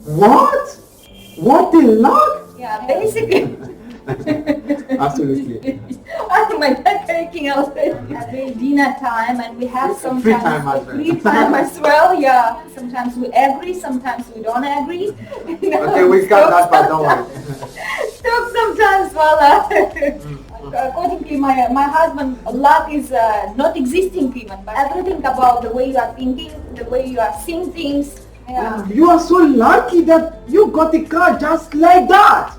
What? What the luck? Yeah, basically. Absolutely. My dad taking us every dinner time, and we have sometimes Free time as well. free time as well. Yeah, sometimes we agree, sometimes we don't agree. Okay, we got that, but don't worry. Stop sometimes. According to my husband, luck is not existing even, but everything about the way you are thinking, the way you are seeing things. Yeah. You are so lucky that you got a car just like that.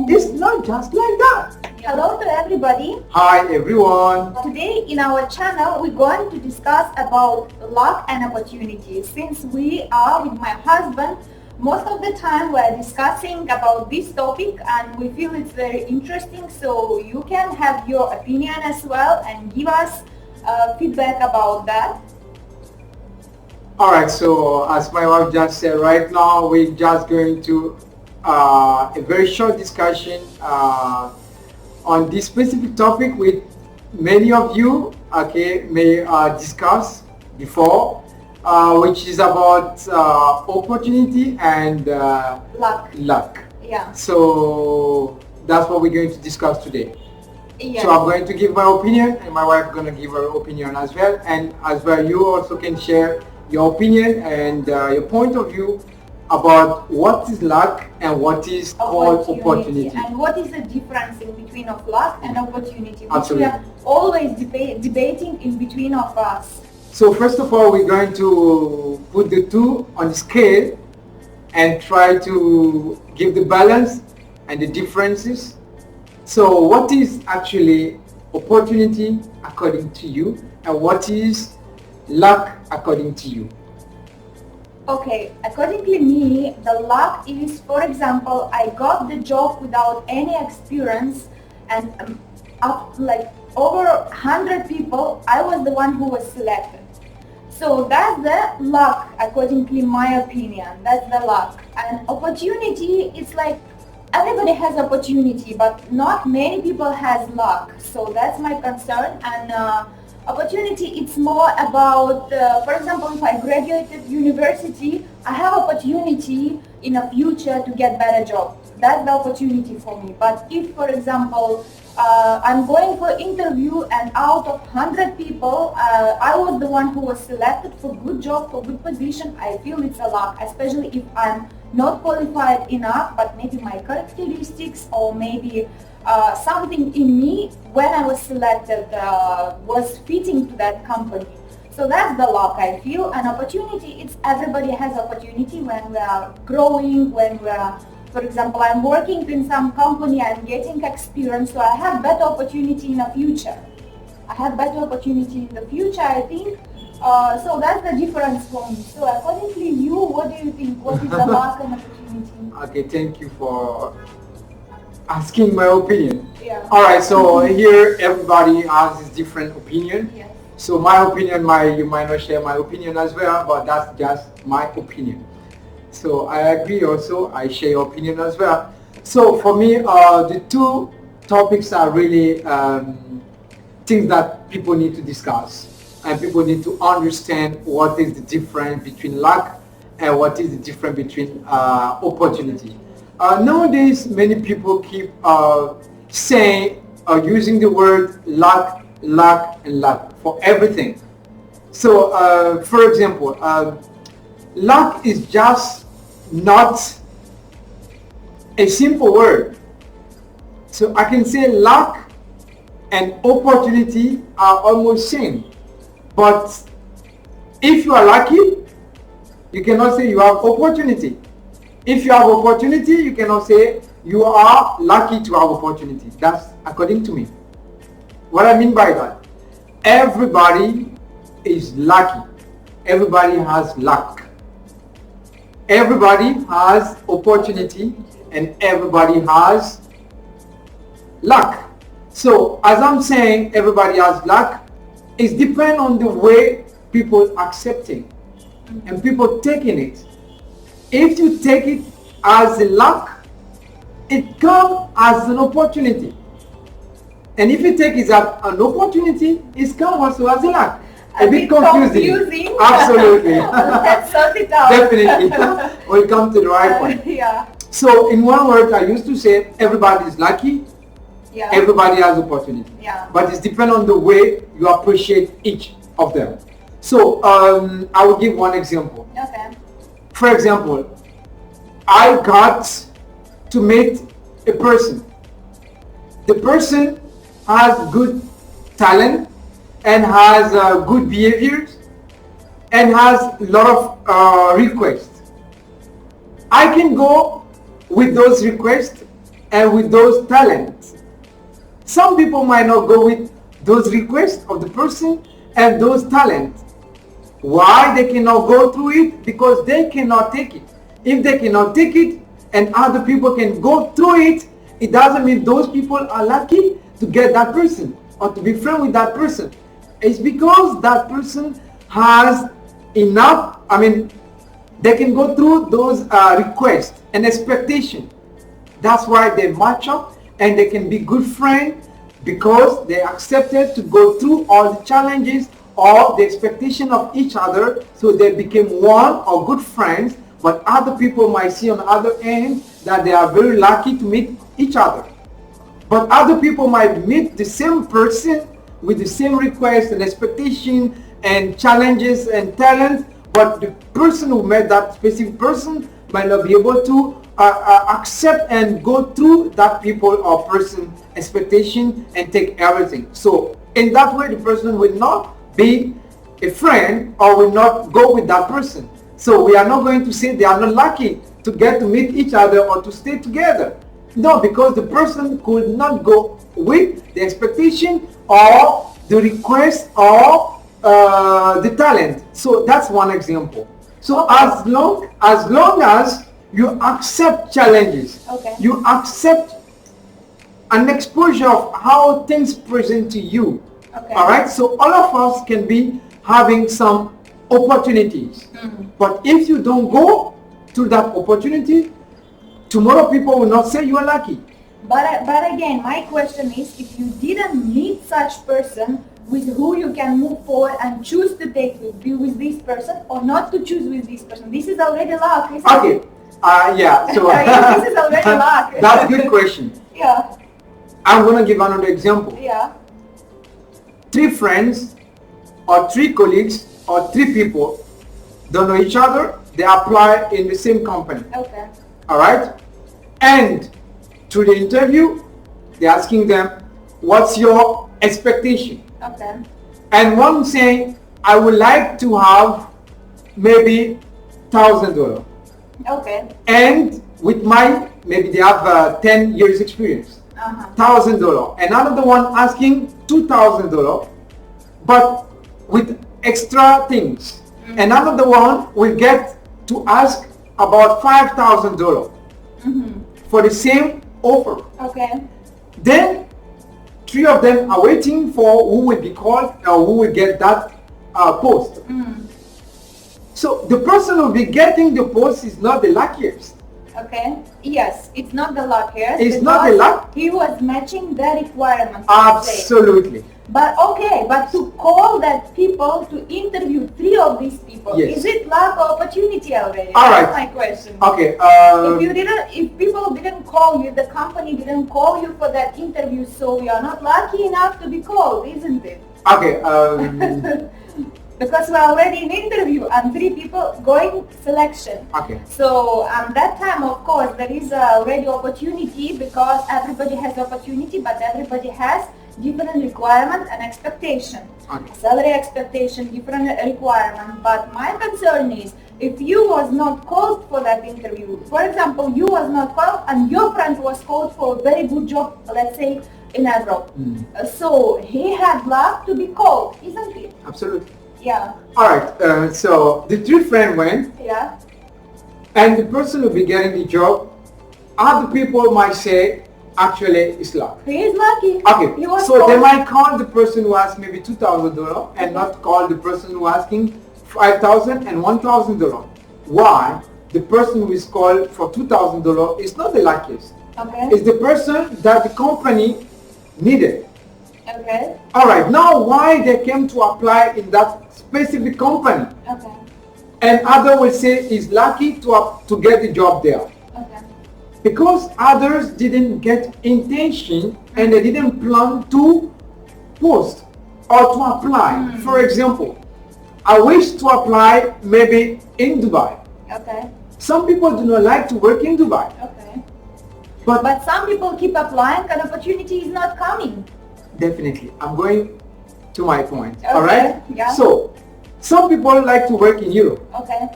It's not just like that. Hello to everybody. Hi everyone. Today in our channel we're going to discuss about luck and opportunities. Since we are with my husband, most of the time we're discussing about this topic and we feel it's very interesting, so you can have your opinion as well and give us feedback about that. Alright, so as my wife just said, right now we're just going to a very short discussion on this specific topic with many of you, okay, may discuss before, which is about opportunity and luck. Yeah. So that's what we're going to discuss today. Yes. So I'm going to give my opinion and my wife is going to give her opinion as well, and as well you also can share your opinion and your point of view about what is luck and what is called opportunity. And what is the difference in between of luck and opportunity, which Absolutely. we are always debating in between of us. So first of all, we're going to put the two on the scale and try to give the balance and the differences. So what is actually opportunity according to you and what is luck according to you? Okay, according to me, the luck is, for example, I got the job without any experience, and like over 100 people, I was the one who was selected. So that's the luck, according to my opinion. That's the luck. And opportunity, it's like everybody has opportunity, but not many people has luck. So that's my concern. And opportunity, it's more about, for example, if I graduated university, I have opportunity in the future to get better job. That's the opportunity for me. But if, for example, I'm going for interview and out of 100 people, I was the one who was selected for good job, for good position, I feel it's a luck, especially if I'm not qualified enough, but maybe my characteristics or maybe something in me when I was selected was fitting to that company. So that's the luck, I feel. And opportunity, it's everybody has opportunity when we are growing, when we are, for example, I'm working in some company, I'm getting experience, so I have better opportunity in the future. I have better opportunity in the future, I think. So that's the difference for me. So according to you, what do you think? What is the luck and opportunity? Okay, thank you for asking my opinion. Yeah. Alright, so here everybody has his different opinion. Yes. So my opinion, you might not share my opinion as well, but that's just my opinion. So I agree also, I share your opinion as well. So for me, the two topics are really things that people need to discuss. And people need to understand what is the difference between luck and what is the difference between opportunity. Nowadays, many people keep saying or using the word luck, luck, and luck for everything. So, for example, luck is just not a simple word. So I can say luck and opportunity are almost same. But if you are lucky, you cannot say you have opportunity. If you have opportunity, you cannot say you are lucky to have opportunity. That's according to me. What I mean by that, everybody is lucky. Everybody has luck. Everybody has opportunity and everybody has luck. So as I'm saying, everybody has luck. It depends on the way people accepting and people taking it. If you take it as a luck, it comes as an opportunity. And if you take it as an opportunity, it comes also as a luck. a bit confusing. Absolutely. Let's sort it out. Definitely. We'll come to the right point. Yeah. So in one word, I used to say everybody is lucky. Yeah. Everybody has opportunity. Yeah. But it's depend on the way you appreciate each of them. So I will give one example. Okay. For example, I got to meet a person. The person has good talent and has good behaviors and has a lot of requests. I can go with those requests and with those talents. Some people might not go with those requests of the person and those talents. Why they cannot go through it? Because they cannot take it. If they cannot take it and other people can go through it, it doesn't mean those people are lucky to get that person or to be friends with that person. It's because that person has enough, they can go through those requests and expectations. That's why they match up and they can be good friends because they accepted to go through all the challenges or the expectation of each other, so they became one or good friends. But other people might see on the other end that they are very lucky to meet each other. But other people might meet the same person with the same requests and expectation and challenges and talent, but the person who met that specific person might not be able to accept and go through that people or person expectation and take everything. So in that way, the person will not be a friend or will not go with that person. So we are not going to say they are not lucky to get to meet each other or to stay together. No, because the person could not go with the expectation or the request or the talent. So that's one example. So as long as you accept challenges, okay, you accept an exposure of how things present to you. Okay. All right. So all of us can be having some opportunities, but if you don't go to that opportunity, tomorrow people will not say you are lucky. But again, my question is, if you didn't meet such person with who you can move forward and choose to be with this person or not to choose with this person, this is already luck, isn't it? Okay. Yeah. So this is already luck. That's a good question. Yeah. I'm gonna give another example. Yeah. 3 friends or 3 colleagues or 3 people don't know each other. They apply in the same company. Okay. All right. And through the interview, they're asking them, what's your expectation? Okay. And one saying, I would like to have maybe $1,000. Okay. And with maybe they have 10 years experience. $1,000. Another one asking $2,000, but with extra things. Another one will get to ask about $5,000 for the same offer. Okay. Then 3 of them are waiting for who will be called or who will get that post. So the person who will be getting the post is not the luckiest. Okay. Yes, it's not the luckiest. It's not the luck. He was matching the requirements. Absolutely. But okay, but to call that people to interview 3 of these people, yes, is it luck or opportunity already? All right. That's my question. Okay. If people didn't call you, the company didn't call you for that interview, so you are not lucky enough to be called, isn't it? Okay. Because we're already in interview and 3 people going selection. Okay. So that time, of course, there is already opportunity because everybody has opportunity, but everybody has different requirement and expectation. Okay. Salary expectation, different requirement. But my concern is, if you was not called for that interview, for example, you was not called and your friend was called for a very good job, let's say in Europe. So he had luck to be called, isn't it? Absolutely. Yeah. All right. So the 3 friends went. Yeah. And the person who will be getting the job, other people might say, actually, it's luck. He is lucky. Okay. So they might call the person who asked maybe $2,000 and not call the person who asking $5,000 and $1,000. Why? The person who is called for $2,000 is not the luckiest. Okay. It's the person that the company needed. Okay. All right, now why they came to apply in that specific company? Okay. And other will say is lucky to get the job there. Okay. Because others didn't get intention and they didn't plan to post or to apply. For example, I wish to apply maybe in Dubai. Okay. Some people do not like to work in Dubai. Okay. But But some people keep applying and opportunity is not coming. definitely, I'm going to my point. Okay, All right? yeah. So, some people like to work in Europe. Okay.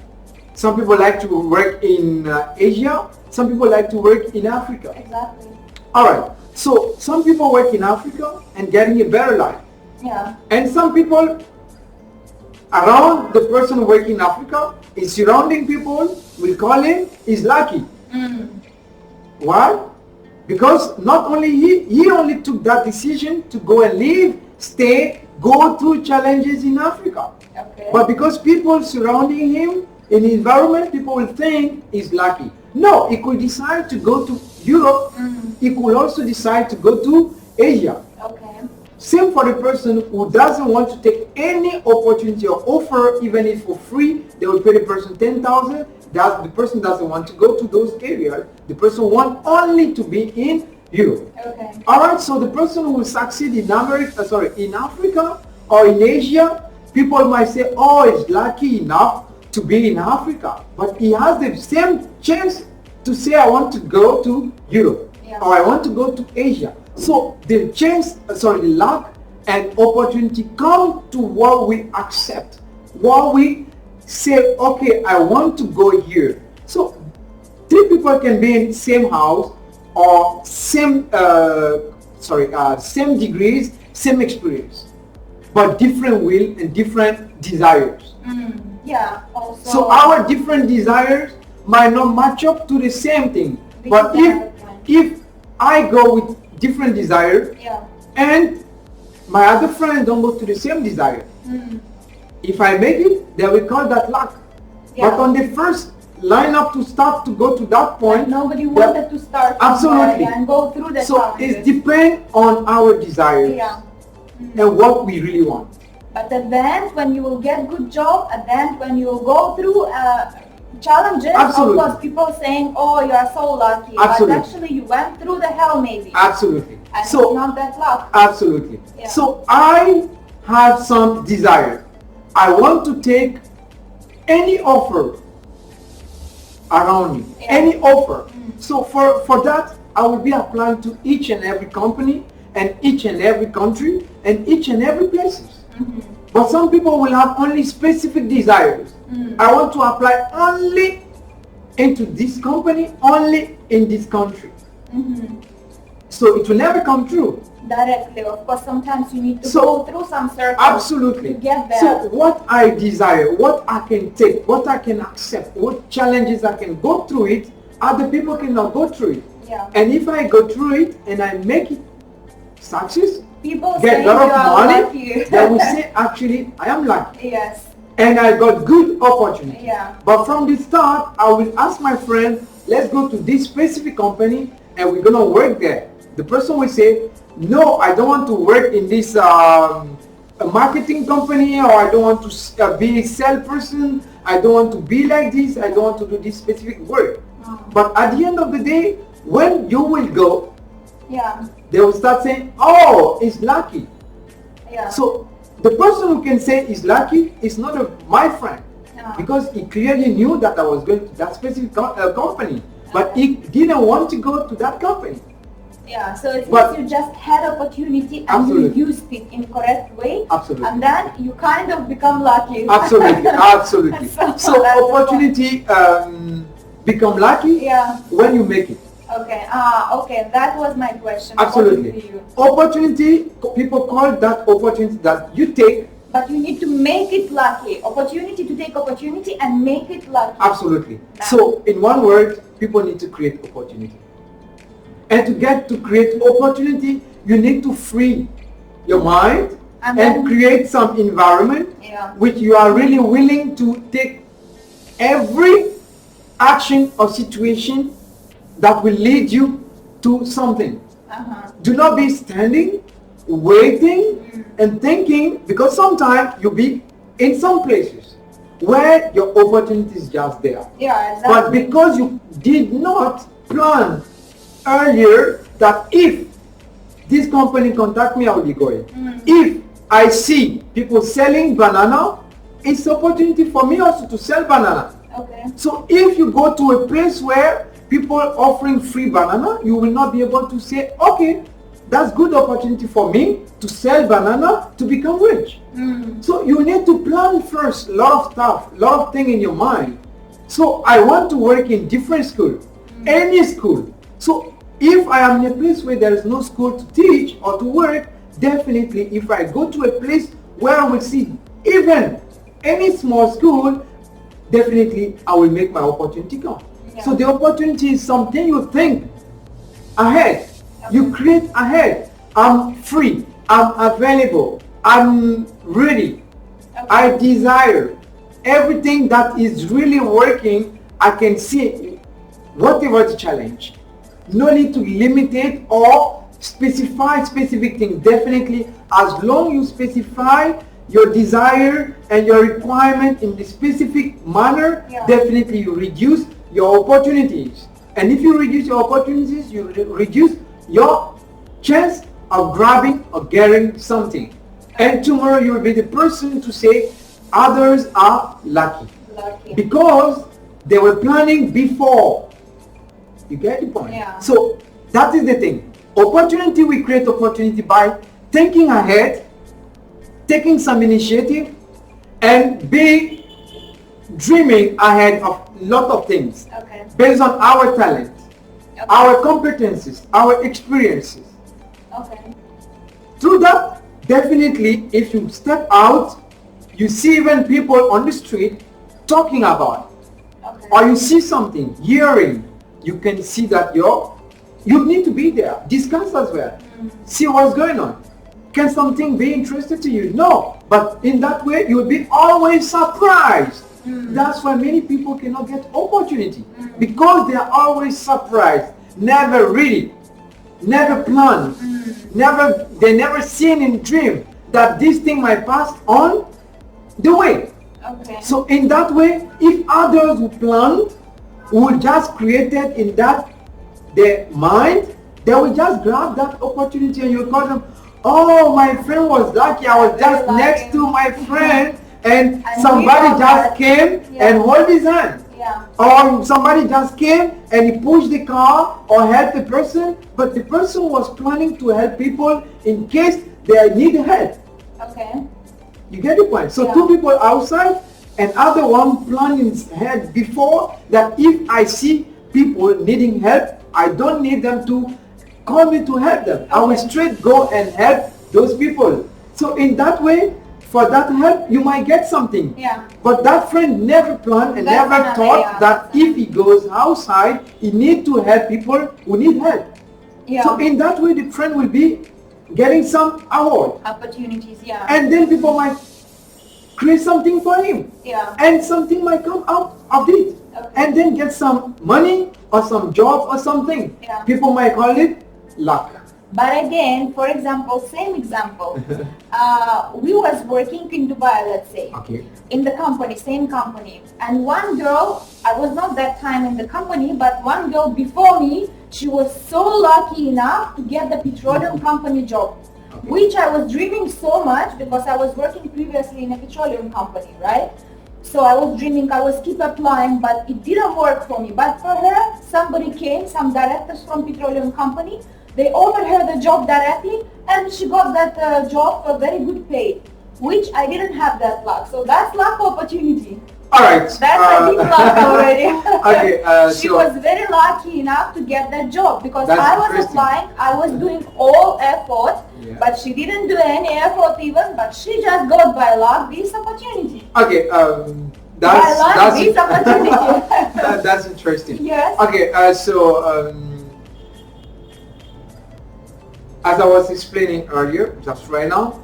Some people like to work in Asia. Some people like to work in Africa. Exactly. All right. So, some people work in Africa and getting a better life. Yeah. And some people around the person working in Africa is surrounding people, we call him, is lucky. Why? Because not only he only took that decision to go and live, stay, go through challenges in Africa. Okay. But because people surrounding him in the environment, people will think he's lucky. No, he could decide to go to Europe. He could also decide to go to Asia. Okay. Same for the person who doesn't want to take any opportunity or offer, even if for free, they will pay the person 10,000. That the person doesn't want to go to those areas. The person wants only to be in Europe. Okay. All right. So the person who will succeed in in Africa or in Asia, people might say, "Oh, he's lucky enough to be in Africa," but he has the same chance to say, "I want to go to Europe," Yeah. or "I want to go to Asia." So the chance, the luck and opportunity come to what we accept, what we say, okay, I want to go here. So three people can be in the same house or same degrees, same experience, but different will and different desires. Yeah. Also. So our different desires might not match up to the same thing. But if I go with different desires, Yeah. and my other friends don't go to the same desire, if I make it, they will call that luck. Yeah. But on the first lineup to start to go to that point, Nobody wanted to start Absolutely. and go through the so challenges. it depends on our desires Yeah. and what we really want. But at the end, when you will get good job, at the end, when you will go through challenges, Absolutely. of course, people saying, "Oh, you are so lucky," Absolutely. but actually you went through the hell maybe, Absolutely. and So it's not that luck. absolutely. Yeah. So I have some desire. I want to take any offer around me, Yeah. any offer. So for that, I will be applying to each and every company and each and every country and each and every places. But some people will have only specific desires. I want to apply only into this company, only in this country. So it will never come true. Directly, of course, sometimes you need to So, go through some circles Absolutely. to get there. So what I desire, what I can take, what I can accept, what challenges I can go through it, other people cannot go through it. Yeah. And if I go through it and I make it success, People get say a lot you of are money, lucky. they will say actually I am lucky Yes. and I got good opportunity. Yeah. But from the start, I will ask my friend, let's go to this specific company and we're gonna work there. The person will say, no, I don't want to work in this a marketing company, or I don't want to be a salesperson. I don't want to be like this. I don't want to do this specific work. But at the end of the day, when you will go, Yeah. they will start saying, oh, it's lucky. Yeah. So the person who can say is lucky is not my friend, because he clearly knew that I was going to that specific company, but he didn't want to go to that company. Yeah, so it But- means you just had opportunity and Absolutely. you used it in correct way. Absolutely. And then you kind of become lucky. Absolutely, absolutely. So So that's opportunity become lucky Yeah. when you make it. Okay. Okay. That was my question. Absolutely. according to you. Opportunity, people call that opportunity that you take. But you need to make it lucky. Opportunity to take opportunity and make it lucky. Absolutely. So in one word, people need to create opportunity. And to get to create opportunity, you need to free your mind And and then- create some environment Yeah. which you are really willing to take every action or situation that will lead you to something. Uh-huh. Do not be standing waiting and thinking, because sometimes you'll be in some places where your opportunity is just there. Yeah, exactly. But because you did not plan earlier that if this company contact me, I will be going. If I see people selling banana, it's opportunity for me also to sell banana. Okay. So if you go to a place where people are offering free banana, you will not be able to say, okay, that's good opportunity for me to sell banana to become rich. So you need to plan first, a lot of stuff, a lot of things in your mind. So I want to work in different school, any school. So if I am in a place where there is no school to teach or to work, definitely if I go to a place where I will see even any small school, definitely I will make my opportunity come. Yeah. So the opportunity is something you think ahead. You create ahead. I'm free. I'm available. I'm ready. Okay. I desire everything that is really working. I can see whatever the challenge. No need to limit it or specify specific things. Definitely, as long you specify your desire and your requirement in the specific manner, definitely you reduce your opportunities. And if you reduce your opportunities, you reduce your chance of grabbing or getting something. And tomorrow you will be the person to say others are lucky. Because they were planning before. You get the point? Yeah. So that is the thing. Opportunity, we create opportunity by thinking ahead, taking some initiative, and be dreaming ahead of a lot of things. Okay. Based on our talent, our competencies, our experiences. Okay. Through that, definitely, if you step out, you see even people on the street talking about it. Okay. Or you see something, hearing, you can see that you need to be there. Discuss as well. See what's going on. Can something be interested to you? No. But in that way, you will be always surprised. That's why many people cannot get opportunity. Because they are always surprised. Never ready. Never planned. They never seen in dream that this thing might pass on the way. Okay. So in that way, if others who planned, who just created in that their mind, they will just grab that opportunity and you call them, oh, my friend was lucky, I was just next to my friend and somebody just came and hold his hand. Yeah. Or somebody just came and he pushed the car or helped the person, but the person was planning to help people in case they need help. Okay. You get the point? So two people outside and other one planning ahead before that if I see people needing help, I don't need them to call me to help them. I will straight go and help those people. So in that way, for that help, you might get something. Yeah. But that friend never planned and never thought that if he goes outside, he need to help people who need help. Yeah. So in that way, the friend will be getting some award. Opportunities, yeah. And then people might create something for him. Yeah. And something might come out of it. Okay. And then get some money or some job or something. Yeah. People might call it luck. But again, for example, same example, we was working in Dubai, let's say, in the company, same company. And one girl, I was not that time in the company, but one girl before me, she was so lucky enough to get the petroleum company job, which I was dreaming so much because I was working previously in a petroleum company, right? So I was dreaming, I was keep applying, but it didn't work for me. But for her, somebody came, some directors from petroleum company, they offered her the job directly and she got that job for very good pay, which I didn't have that luck. So that's luck opportunity. Alright. That's I think luck already. She so was very lucky enough to get that job because I was applying, I was doing all effort, but she didn't do any effort even, but she just got by luck this opportunity. Okay, that's interesting. Yes. Okay, as I was explaining earlier, just right now,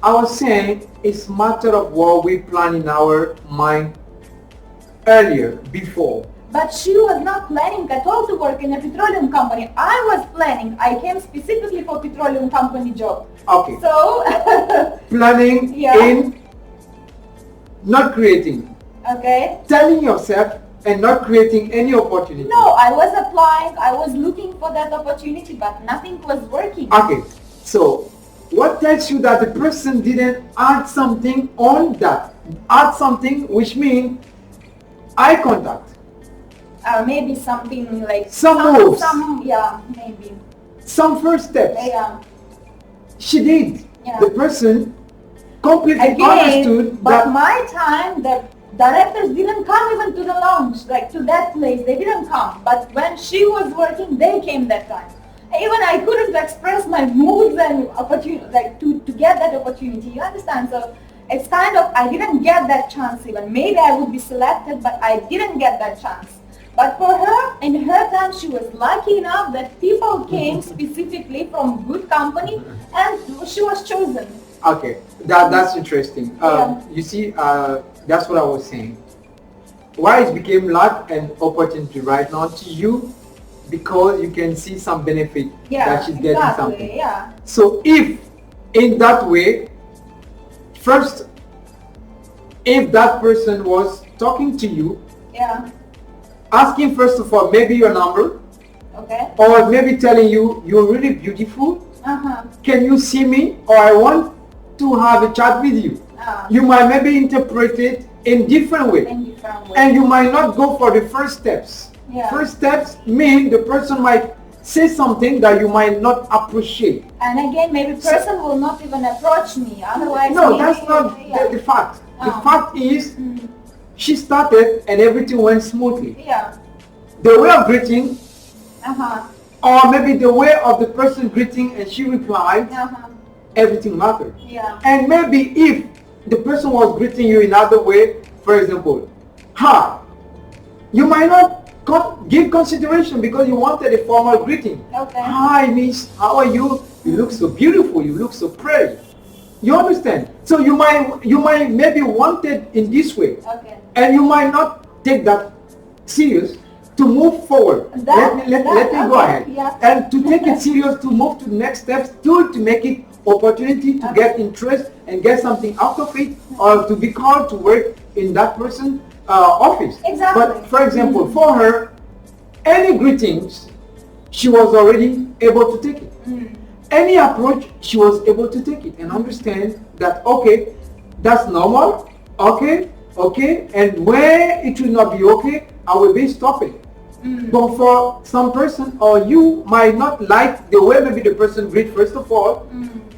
I was saying it's matter of what we plan in our mind earlier, before. But she was not planning at all to work in a petroleum company. I was planning. I came specifically for petroleum company job. Okay. So Planning in not creating. Okay. Telling yourself and not creating any opportunity. No, I was applying. I was looking for that opportunity, but nothing was working. Okay. So what tells you that the person didn't add something on that? Add something, which means eye contact. Maybe something like some moves. Maybe. Some first steps. Yeah. She did. Yeah. The person completely understood but that. my time, the directors didn't come even to the lounge, like to that place. They didn't come. But when she was working, they came that time. Even I couldn't express my moods and opportunity, like to get that opportunity. You understand? So it's kind of, I didn't get that chance even. Maybe I would be selected, but I didn't get that chance. But for her, in her time, she was lucky enough that people came specifically from good company, and she was chosen. Okay, that's interesting. You see, that's what I was saying. Why it became luck and opportunity right now to you? Because you can see some benefit that she's getting something. Yeah. So if in that way, first, if that person was talking to you, asking first of all maybe your number, or maybe telling you you're really beautiful, can you see me, or I want to have a chat with you. You might maybe interpret it in different way, and you might not go for the first steps. First steps mean the person might say something that you might not appreciate. And again, maybe person will not even approach me. Otherwise, no, that's not the fact. The fact is, she started and everything went smoothly. The way of greeting, or maybe the way of the person greeting and she replied, everything mattered. And maybe if the person was greeting you in other way, for example, hi, you might not give consideration because you wanted a formal greeting. Hi miss, how are you? You look so beautiful, you look so pretty. You understand? So you might maybe want it in this way, and you might not take that serious to move forward. Let me go ahead. And to take it serious, to move to the next steps, to make it opportunity to get interest and get something out of it, or to be called to work in that person's office. But for example, for her, any greetings, she was already able to take it. Any approach, she was able to take it and understand that, okay, that's normal, okay, and where it will not be okay, I will be stopping. But for some person, or you might not like the way maybe the person greet first of all,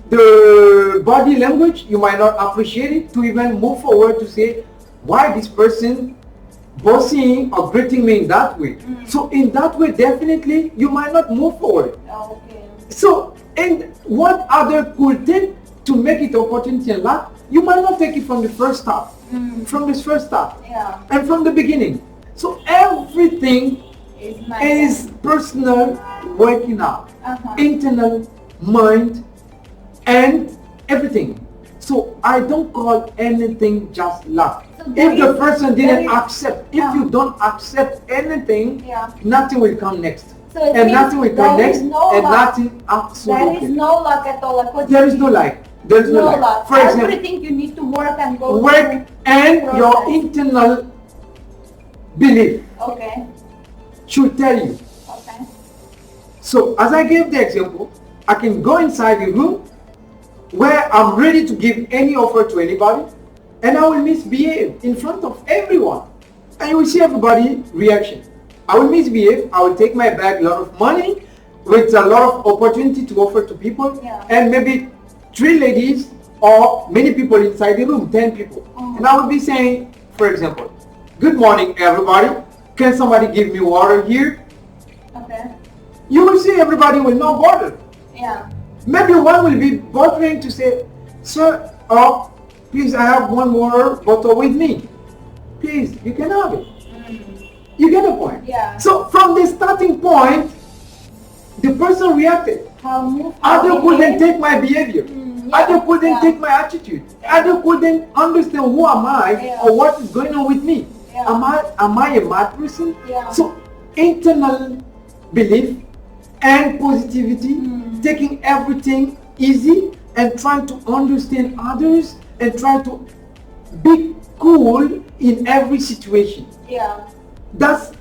the body language, you might not appreciate it to even move forward to say, why this person bossing or greeting me in that way? So in that way, definitely, you might not move forward. So, and what other could take to make it opportunity and luck, you might not take it from the first start, from this first start, and from the beginning. So everything is personal working out, internal, mind, and everything. So I don't call anything just luck. So if the person didn't accept, if you don't accept anything, nothing will come next. So and nothing will come next, and luck. nothing absolutely. There is no luck at all. There is no luck. There is no luck. For example, everything you need to work and go work and your internal belief should tell you. So as I gave the example, I can go inside the room where I'm ready to give any offer to anybody, and I will misbehave in front of everyone, and you will see everybody reaction. I will misbehave, I will take my bag, a lot of money, with a lot of opportunity to offer to people, and maybe 3 ladies or many people inside the room, 10 people. And I will be saying, for example, good morning everybody, can somebody give me water here? You will see everybody will not bother. Maybe one will be bothering to say, sir, please, I have one water bottle with me. Please, you can have it. You get the point? So from the starting point, the person reacted. Other couldn't take my behavior. Other couldn't take my attitude. Other couldn't understand who am I or what is going on with me. Yeah. Am I a mad person? Yeah. So internal belief and positivity, taking everything easy and trying to understand others and try to be cool in every situation. Yeah. That's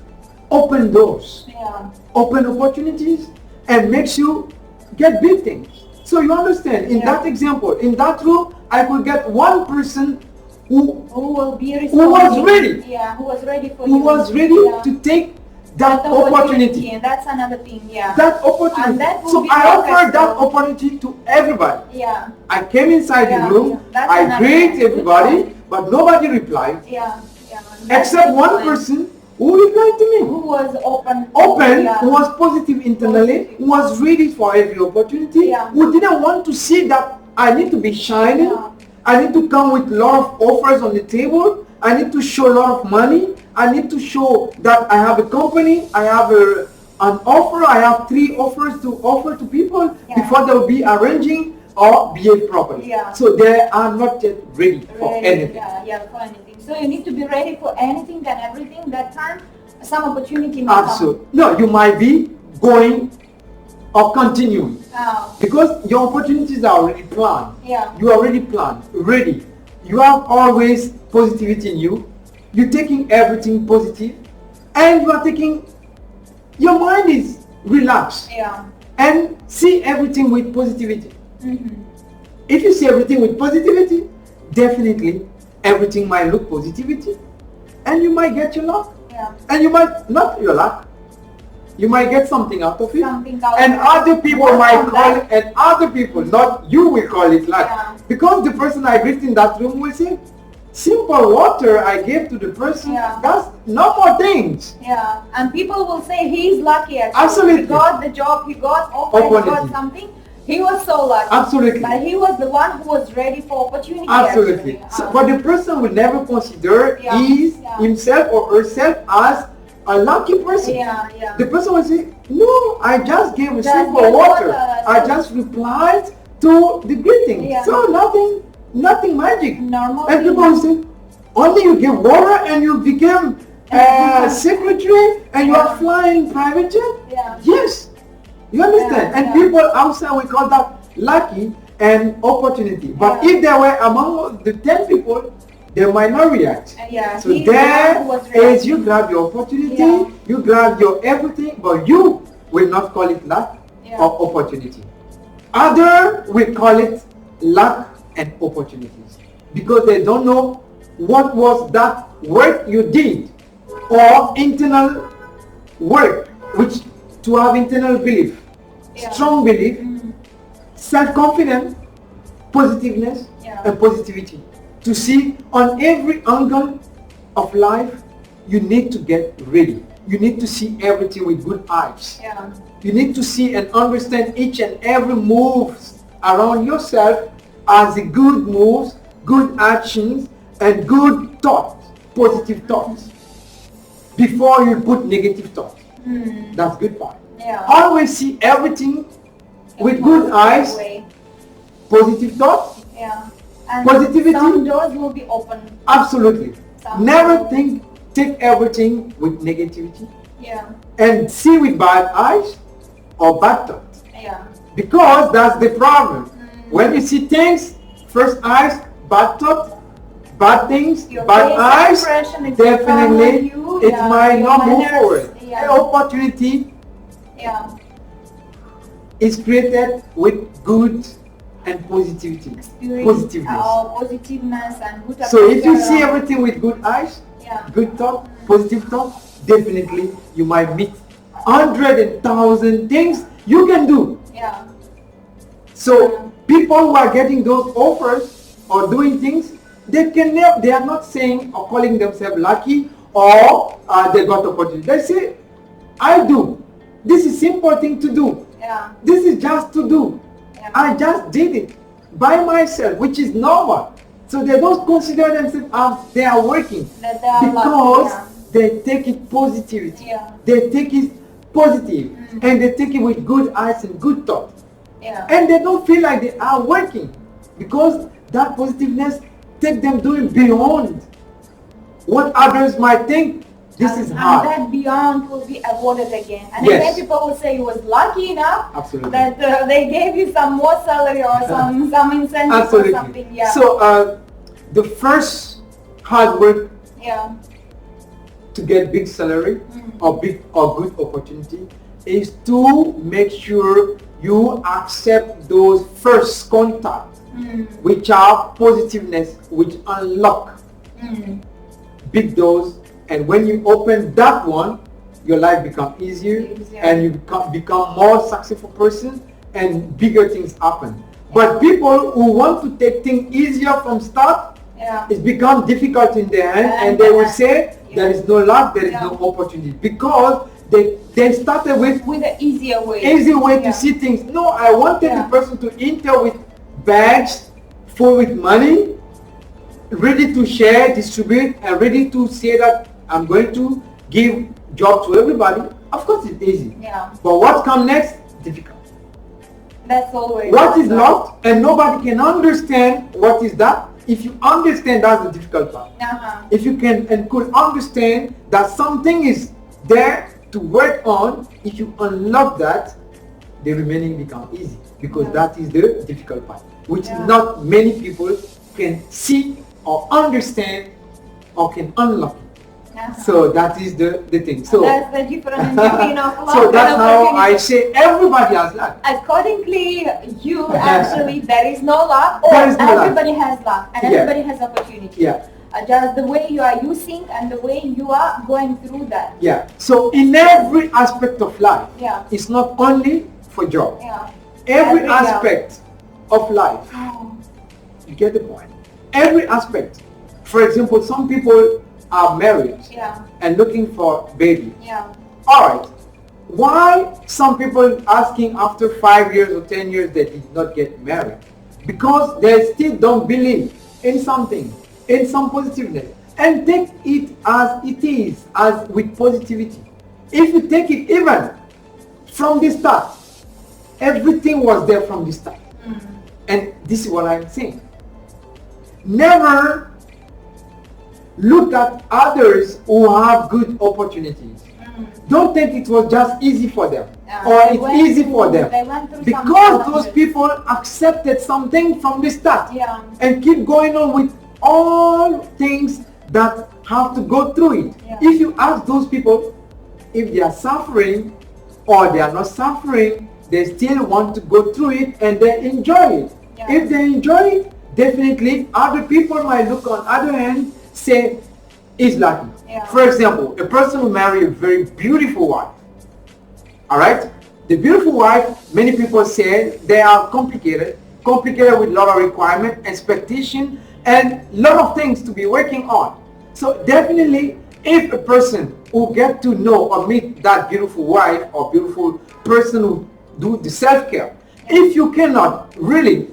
open doors, Yeah. open opportunities, and makes you get big things. So you understand, in that example, in that room, I could get one person who will be who was ready, Yeah, who was ready for who you. was ready to take that opportunity. And that's another thing, yeah. That opportunity. And that will So be I offer successful. that opportunity to everybody. Yeah. I came inside Yeah, the room, yeah. That's I another greet thing. everybody, but nobody replied. Yeah. Yeah. That's Except the one point. person who replied to me. Who was open. Yeah. Who was positive internally, who was ready for every opportunity, who didn't want to see that I need to be shining, I need to come with a lot of offers on the table, I need to show a lot of money, I need to show that I have a company, I have an offer, I have 3 offers to offer to people before they'll be arranging or behave properly. Yeah. So they are not yet ready for anything. Yeah, for anything. So you need to be ready for anything and everything. That time, some opportunity may Absolutely. No, you might be going or continuing. Because your opportunities are already planned. Yeah. You are already planned, ready. You have always positivity in you. You're taking everything positive, and you are taking, your mind is relaxed. Yeah. And see everything with positivity. Mm-hmm. If you see everything with positivity, definitely everything might look positivity, and you might get your luck. Yeah. And you might not your luck. You might get something out of it. And of other people might call it, and other people, not you, will call it luck. Yeah. Because the person I greet in that room will say, simple water I gave to the person, that's no more things. Yeah, and people will say he's lucky actually. Absolutely. He got the job, he got offer, he got something. He was so lucky. Absolutely. But he was the one who was ready for opportunity. Absolutely. So, but the person will never consider himself or herself as a lucky person. Yeah, yeah. The person will say, no, I just gave a simple water. I just replied to the greeting. Yeah. So nothing magic. Normal. And people will say, only you give water and you became a secretary and you are flying private jet? Yeah. Yes. You understand? And people outside will call that lucky and opportunity. But if they were among the 10 people, they might not react. So there is, you grab your opportunity, you grab your everything, but you will not call it luck or opportunity. Other will call it luck and opportunities because they don't know what was that work you did or internal work, which to have internal belief, strong belief, self-confidence, positiveness, and positivity. To see on every angle of life, you need to get ready. You need to see everything with good eyes. You need to see and understand each and every move around yourself as a good moves, good actions, and good thoughts, positive thoughts, before you put negative thoughts. That's good part. Always see everything with good eyes, positive thoughts, and positivity. Some doors will be open. Absolutely. Never take everything with negativity. And see with bad eyes or bad thoughts. Because that's the problem. When you see things, first eyes, bad thoughts, bad things, bad eyes, definitely it might not move forward. An opportunity is created with good and positivity, positiveness and good. So if you see everything with good eyes, good thought, positive thought, definitely you might meet 100,000 things you can do. So people who are getting those offers or doing things, they are not saying or calling themselves lucky or they got opportunity. They say, I do. This is simple thing to do. This is just to do. I just did it by myself, which is normal. So they don't consider themselves as they are working because they take it positivity. They take it positive and they take it with good eyes and good thoughts. And they don't feel like they are working because that positiveness takes them doing beyond what others might think, this is hard. And that beyond will be avoided again. And Yes. then people will say you was lucky enough Absolutely. that they gave you some more salary or some incentive Absolutely. or something. Yeah. So the first hard work yeah. to get big salary or big or good opportunity is to make sure you accept those first contacts, which are positiveness, which unlock big doors. And when you open that one, your life becomes easier and you become more successful person and bigger things happen. But people who want to take things easier from start, it's become difficult in their hand, and they will say there is no luck, there is no opportunity, because they started with the easier way. To see things. No, I wanted the person to enter with bags full with money, ready to share, distribute, and ready to say that I'm going to give job to everybody. Of course it's easy. Yeah. But what comes next? Difficult. That's always what is locked and nobody can understand what is that. If you understand, that's the difficult part. If you can and could understand that something is there to work on, if you unlock that, the remaining become easy, because that is the difficult part, which not many people can see or understand or can unlock. So that is the thing. So that's the difference between of luck. So that's how I say everybody has luck. Accordingly, you actually there is no luck, or There is no everybody has luck and everybody has opportunity. Yeah. Just the way you are using and the way you are going through that. Yeah. So in every aspect of life, it's not only for job. Every aspect of life. You get the point. Every aspect. For example, some people are married and looking for baby. Alright. Why some people asking after 5 years or 10 years they did not get married? Because they still don't believe in something, in some positiveness. And take it as it is, as with positivity. If you take it even from the start, everything was there from the start. And this is what I'm saying. Never look at others who have good opportunities. Don't think it was just easy for them or it's easy for them, because those people accepted something from the start and keep going on with all things that have to go through it. If you ask those people if they are suffering or they are not suffering, they still want to go through it and they enjoy it. If they enjoy it, definitely other people might look on other hand, say is lucky. For example, a person who marry a very beautiful wife. Alright? The beautiful wife, many people say they are complicated with a lot of requirement, expectation, and lot of things to be working on. So definitely, if a person who get to know or meet that beautiful wife or beautiful person who do the self-care, if you cannot really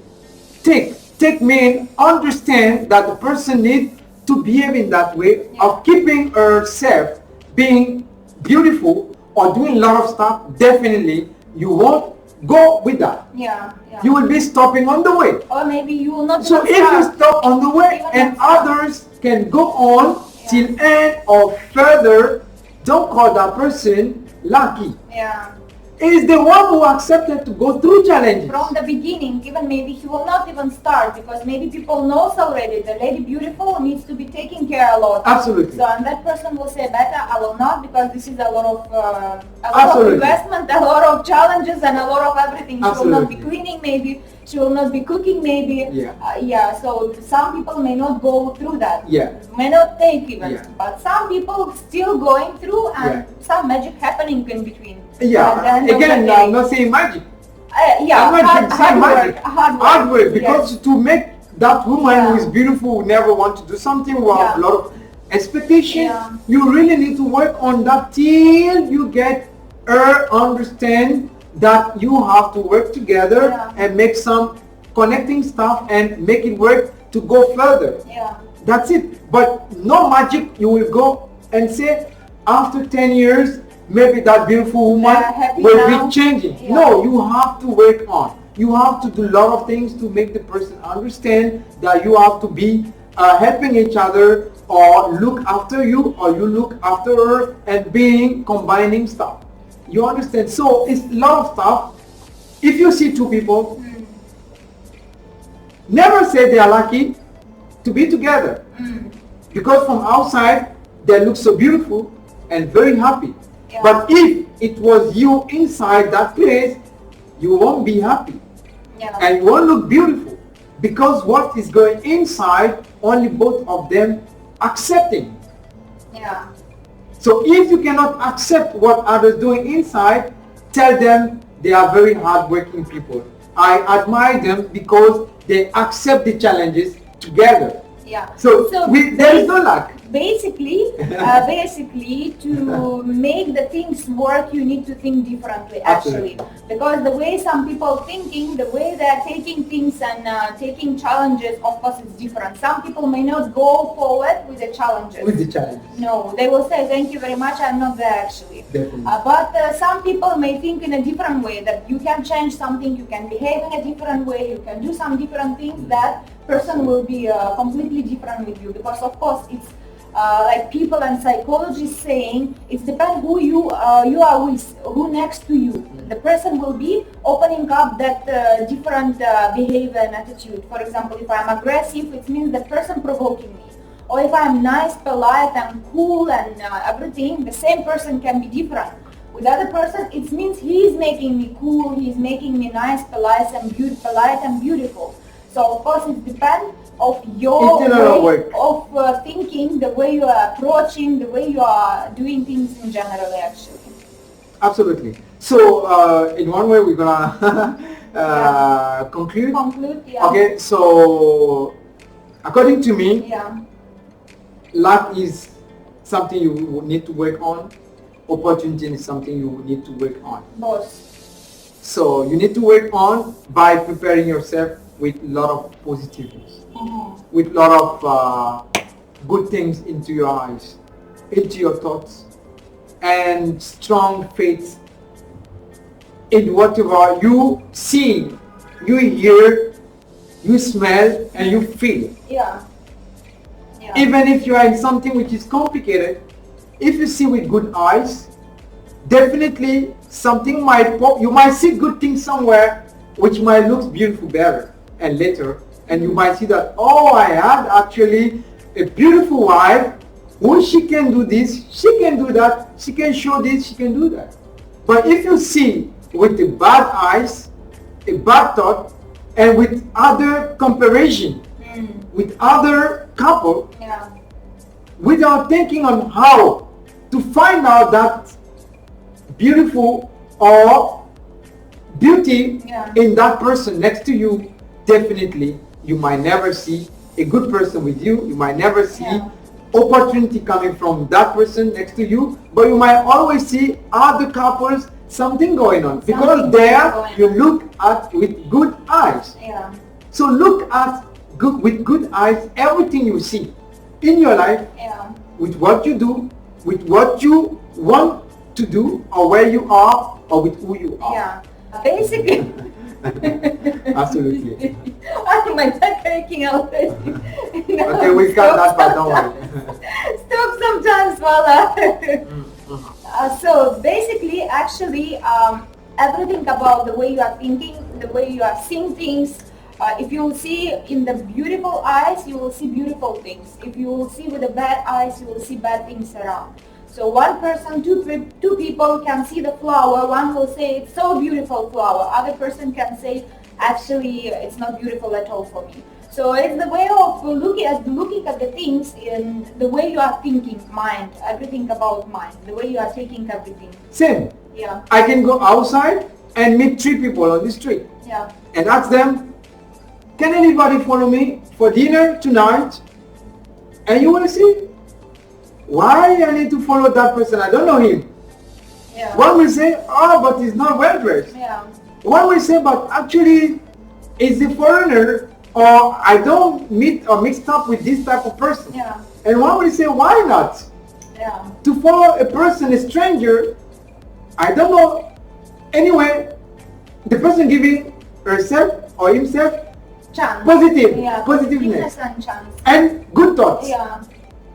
take mean, understand that the person needs to behave in that way of keeping herself being beautiful or doing a lot of stuff, definitely you won't go with that. You will be stopping on the way. Or maybe you will not. So if you stop on the way and others can go on till end or further, don't call that person lucky. It is the one who accepted to go through challenges. From the beginning, even maybe he will not even start, because maybe people knows already the lady beautiful needs to be taken care a lot. Absolutely. So and that person will say, better I will not, because this is a lot of investment, a lot of challenges, and a lot of everything. She will not be cleaning maybe, she will not be cooking maybe. So some people may not go through that. May not take even. But some people still going through, and some magic happening in between. Again, I'm not saying magic. Hard work, because to make that woman who is beautiful, who never want to do something, who have a lot of expectation, you really need to work on that till you get her understand that you have to work together and make some connecting stuff and make it work to go further. That's it. But no magic, you will go and say after 10 years maybe that beautiful woman will be changing. No, you have to work on. You have to do a lot of things to make the person understand that you have to be helping each other or look after you, or you look after her, and being combining stuff. You understand? So it's a lot of stuff. If you see two people, never say they are lucky to be together, because from outside they look so beautiful and very happy. Yeah. But if it was you inside that place, you won't be happy. Yeah. And you won't look beautiful, because what is going inside, only both of them accepting. Yeah. So if you cannot accept what others doing inside, tell them they are very hardworking people. I admire them because they accept the challenges together. Yeah. So there is no luck. Basically, to make the things work, you need to think differently, actually. Absolutely. Because the way some people thinking, the way they are taking things and taking challenges, of course, is different. Some people may not go forward with the challenges. With the challenges. No, they will say, thank you very much, I'm not there, actually. Definitely. But some people may think in a different way, that you can change something, you can behave in a different way, you can do some different things, that person will be completely different with you. Because, of course, it's like people and psychologists saying, it depends who you are with, who next to you. The person will be opening up that different behavior and attitude. For example, if I'm aggressive, it means the person provoking me. Or if I'm nice, polite, and cool and everything, the same person can be different. With other person, it means he is making me cool, he is making me nice, polite, and beautiful. So of course it depends of your way of thinking, the way you are approaching, the way you are doing things in general, actually. Absolutely. So in one way we're gonna conclude. Yeah. Okay. So according to me, yeah, luck is something you need to work on. Opportunity is something you need to work on. Both. So you need to work on by preparing yourself with a lot of positiveness, with a lot of good things into your eyes, into your thoughts, and strong faith in whatever you see, you hear, you smell, and you feel. Yeah. Even if you are in something which is complicated, if you see with good eyes, definitely something might pop. You might see good things somewhere which might look beautiful better and later, and you might see that, oh, I had actually a beautiful wife who she can do this, she can do that, she can show this, she can do that. But if you see with the bad eyes, a bad thought, and with other comparison, with other couple, without thinking on how to find out that beautiful or beauty in that person next to you, definitely you might never see a good person with you. You might never see opportunity coming from that person next to you, but you might always see other couples, something going on, because there you look at with good eyes. So look at with good eyes everything you see in your life, with what you do, with what you want to do, or where you are, or with who you are. Basically. Absolutely. My back aching already. Okay, we got that, but don't worry. Stop sometimes, voila. So basically, actually, everything about the way you are thinking, the way you are seeing things. If you see in the beautiful eyes, you will see beautiful things. If you will see with the bad eyes, you will see bad things around. So one person, two people can see the flower. One will say it's so beautiful flower. Other person can say actually it's not beautiful at all for me. So it's the way of looking at the things in the way you are thinking, mind, everything about mind, the way you are taking everything. Same. Yeah. I can go outside and meet 3 people on the street. And ask them, can anybody follow me for dinner tonight? And you will see, why I need to follow that person? I don't know him. One will say, oh, but he's not well dressed. One will say, but actually, he's a foreigner, or I don't meet or mixed up with this type of person. And one will say, why not? To follow a person, a stranger, I don't know. Anyway, the person giving herself or himself chance. positiveness and chance. and good thoughts.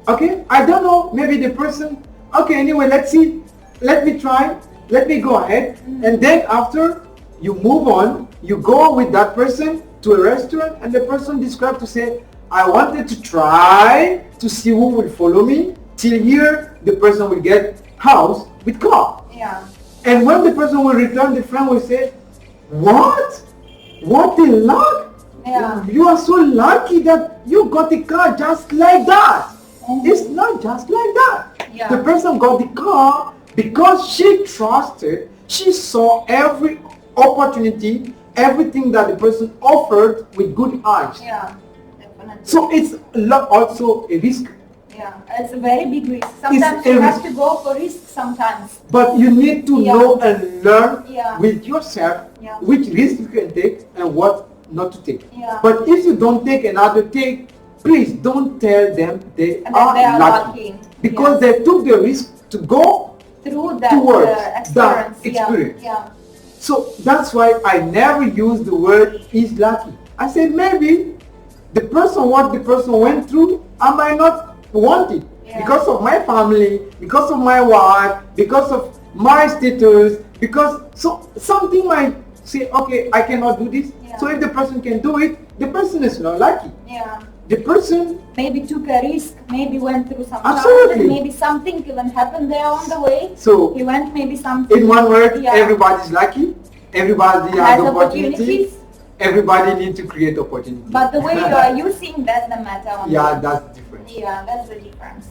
Okay, I don't know, maybe the person, okay, anyway, let's see, let me try, let me go ahead, and then after you move on, you go with that person to a restaurant, and the person described to say, I wanted to try to see who will follow me, till here the person will get house with car. Yeah. And when the person will return, the friend will say, what? What a luck! Yeah. You are so lucky that you got the car just like that. It's not just like that. Yeah. The person got the car because she trusted, she saw every opportunity, everything that the person offered with good eyes. Yeah, definitely. So it's also a risk. Yeah, it's a very big risk. Sometimes you have to go for risk sometimes. But you need to know and learn with yourself which risk you can take and what not to take. Yeah. But if you don't take another take, please don't tell them they are lucky. Because they took the risk to go through that towards that experience. Yeah. So that's why I never use the word is lucky. I said maybe the person, what the person went through, I might not want it. Because of my family, because of my wife, because of my status, because so something might say, okay, I cannot do this. So if the person can do it, the person is not lucky. Yeah. The person maybe took a risk, maybe went through some Absolutely. challenges, maybe something even happened there on the way. So he went maybe something. In one word, everybody's lucky. Everybody has opportunities. Everybody needs to create opportunities. But the way you are using, that's the matter. That's different. Yeah, that's the difference.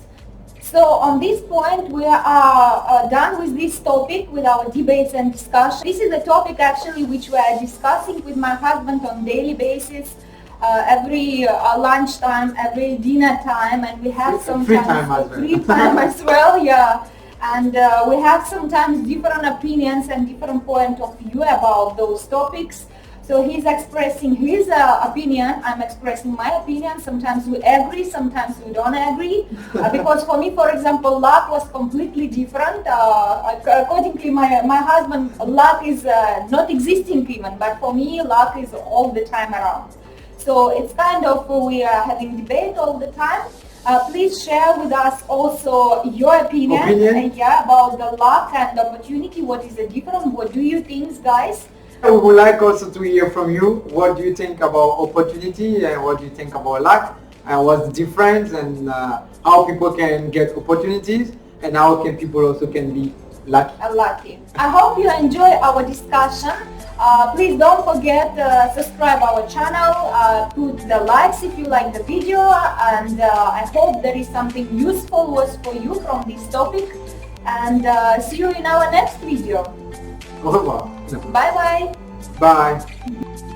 So on this point, we are done with this topic, with our debates and discussion. This is a topic actually which we are discussing with my husband on daily basis, every lunchtime, every dinner time, and we have sometimes free time as well. Yeah. And we have sometimes different opinions and different point of view about those topics. So he's expressing his opinion, I'm expressing my opinion. Sometimes we agree, sometimes we don't agree. Because for me, for example, luck was completely different. According to my husband, luck is not existing even, but for me, luck is all the time around. So it's kind of, we are having debate all the time. Please share with us also your opinion. About the luck and the opportunity. What is the difference? What do you think, guys? We would like also to hear from you. What do you think about opportunity and what do you think about luck? And what's the difference and how people can get opportunities and how can people also can be lucky. I hope you enjoy our discussion. Please don't forget subscribe our channel, put the likes if you like the video, and I hope there is something useful was for you from this topic, and see you in our next video. Au revoir. Bye bye. Bye.